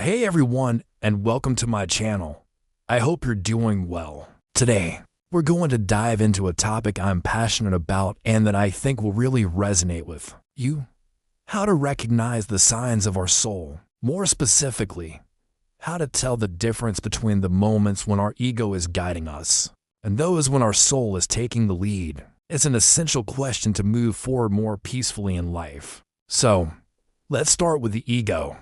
Hey everyone, and welcome to my channel. I hope you're doing well. Today, we're going to dive into a topic I'm passionate about and that I think will really resonate with you. How to recognize the signs of our soul. More specifically, how to tell the difference between the moments when our ego is guiding us and those when our soul is taking the lead. It's an essential question to move forward more peacefully in life. So, let's start with the ego.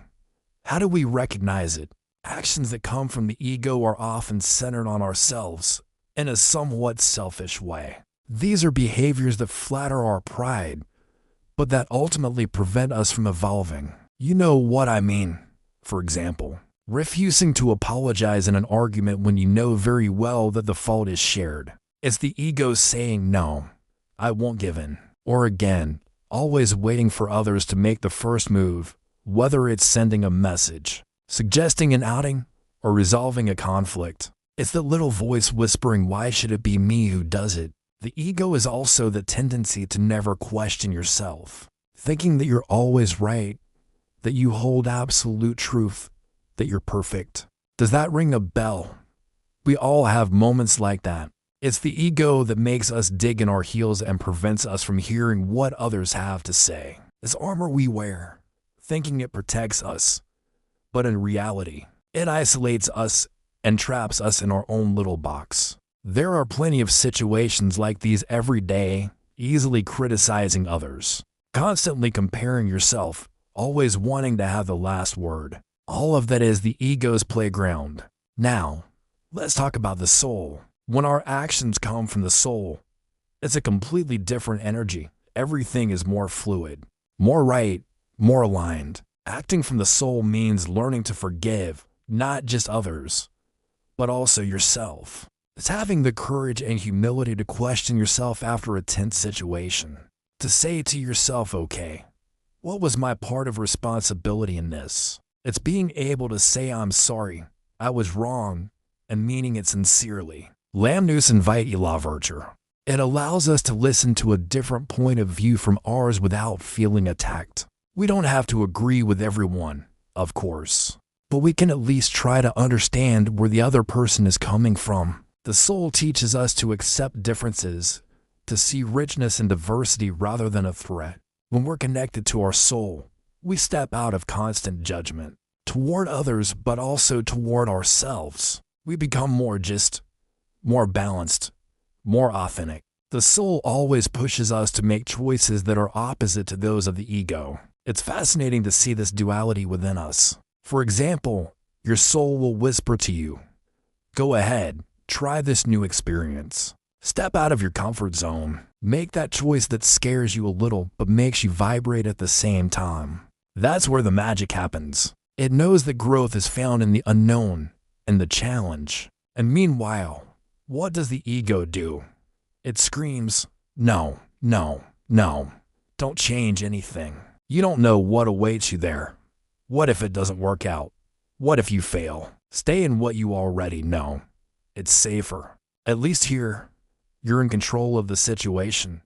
How do we recognize it? Actions that come from the ego are often centered on ourselves in a somewhat selfish way. These are behaviors that flatter our pride, but that ultimately prevent us from evolving. You know what I mean. For example, refusing to apologize in an argument when you know very well that the fault is shared. It's the ego saying, "No, I won't give in." Or again, always waiting for others to make the first move, whether it's sending a message, suggesting an outing, or resolving a conflict. It's the little voice whispering, "Why should it be me who does it?" The ego is also the tendency to never question yourself, thinking that you're always right, that you hold absolute truth, that you're perfect. Does that ring a bell? We all have moments like that. It's the ego that makes us dig in our heels and prevents us from hearing what others have to say. It's armor we wear, thinking it protects us, but in reality, it isolates us and traps us in our own little box. There are plenty of situations like these every day, easily criticizing others, constantly comparing yourself, always wanting to have the last word. All of that is the ego's playground. Now, let's talk about the soul. When our actions come from the soul, it's a completely different energy. Everything is more fluid, more right, more aligned. Acting from the soul means learning to forgive, not just others, but also yourself. It's having the courage and humility to question yourself after a tense situation. To say to yourself, "Okay, what was my part of responsibility in this?" It's being able to say, "I'm sorry, I was wrong," and meaning it sincerely. Lamnus and Vita Virtue. It allows us to listen to a different point of view from ours without feeling attacked. We don't have to agree with everyone, of course, but we can at least try to understand where the other person is coming from. The soul teaches us to accept differences, to see richness and diversity rather than a threat. When we're connected to our soul, we step out of constant judgment toward others, but also toward ourselves. We become more balanced, more authentic. The soul always pushes us to make choices that are opposite to those of the ego. It's fascinating to see this duality within us. For example, your soul will whisper to you, "Go ahead, try this new experience. Step out of your comfort zone. Make that choice that scares you a little but makes you vibrate at the same time." That's where the magic happens. It knows that growth is found in the unknown and the challenge. And meanwhile, what does the ego do? It screams, "No, no, no. Don't change anything. You don't know what awaits you there. What if it doesn't work out? What if you fail? Stay in what you already know. It's safer. At least here, you're in control of the situation."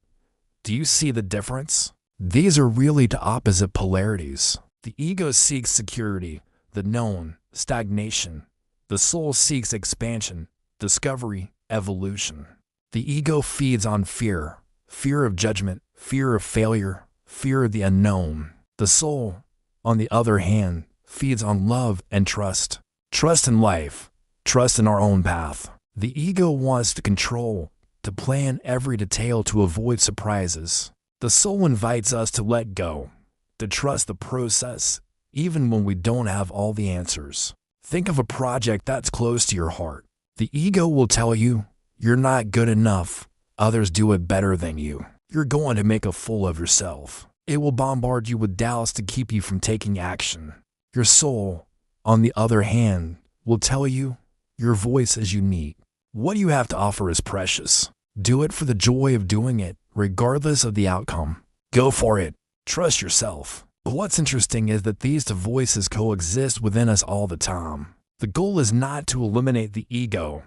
Do you see the difference? These are really the opposite polarities. The ego seeks security, the known, stagnation. The soul seeks expansion, discovery, evolution. The ego feeds on fear, fear of judgment, fear of failure, fear of the unknown. The soul, on the other hand, feeds on love and trust. Trust in life, trust in our own path. The ego wants to control, to plan every detail to avoid surprises. The soul invites us to let go, to trust the process, even when we don't have all the answers. Think of a project that's close to your heart. The ego will tell you, "You're not good enough. Others do it better than you. You're going to make a fool of yourself." It will bombard you with doubts to keep you from taking action. Your soul, on the other hand, will tell you, "Your voice is unique. What you have to offer is precious. Do it for the joy of doing it, regardless of the outcome. Go for it. Trust yourself." But what's interesting is that these two voices coexist within us all the time. The goal is not to eliminate the ego.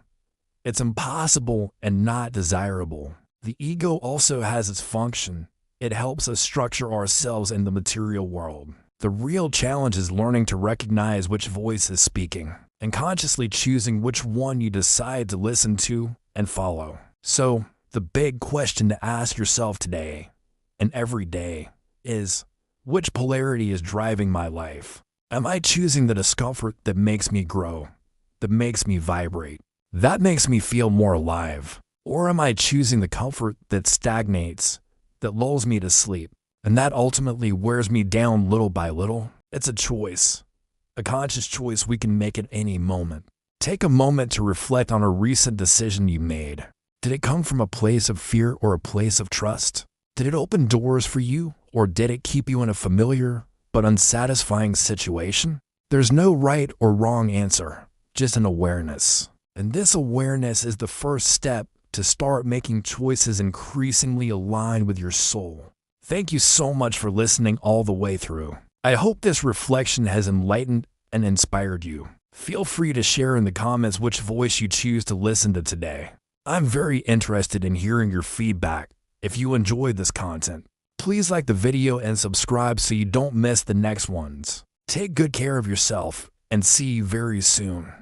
It's impossible and not desirable. The ego also has its function. It helps us structure ourselves in the material world. The real challenge is learning to recognize which voice is speaking and consciously choosing which one you decide to listen to and follow. So, the big question to ask yourself today and every day is, which polarity is driving my life? Am I choosing the discomfort that makes me grow, that makes me vibrate, that makes me feel more alive? Or am I choosing the comfort that stagnates, that lulls me to sleep, and that ultimately wears me down little by little? It's a choice, a conscious choice we can make at any moment. Take a moment to reflect on a recent decision you made. Did it come from a place of fear or a place of trust? Did it open doors for you, or did it keep you in a familiar but unsatisfying situation? There's no right or wrong answer, just an awareness. And this awareness is the first step to start making choices increasingly aligned with your soul. Thank you so much for listening all the way through. I hope this reflection has enlightened and inspired you. Feel free to share in the comments which voice you choose to listen to today. I'm very interested in hearing your feedback. If you enjoyed this content, please like the video and subscribe so you don't miss the next ones. Take good care of yourself and see you very soon.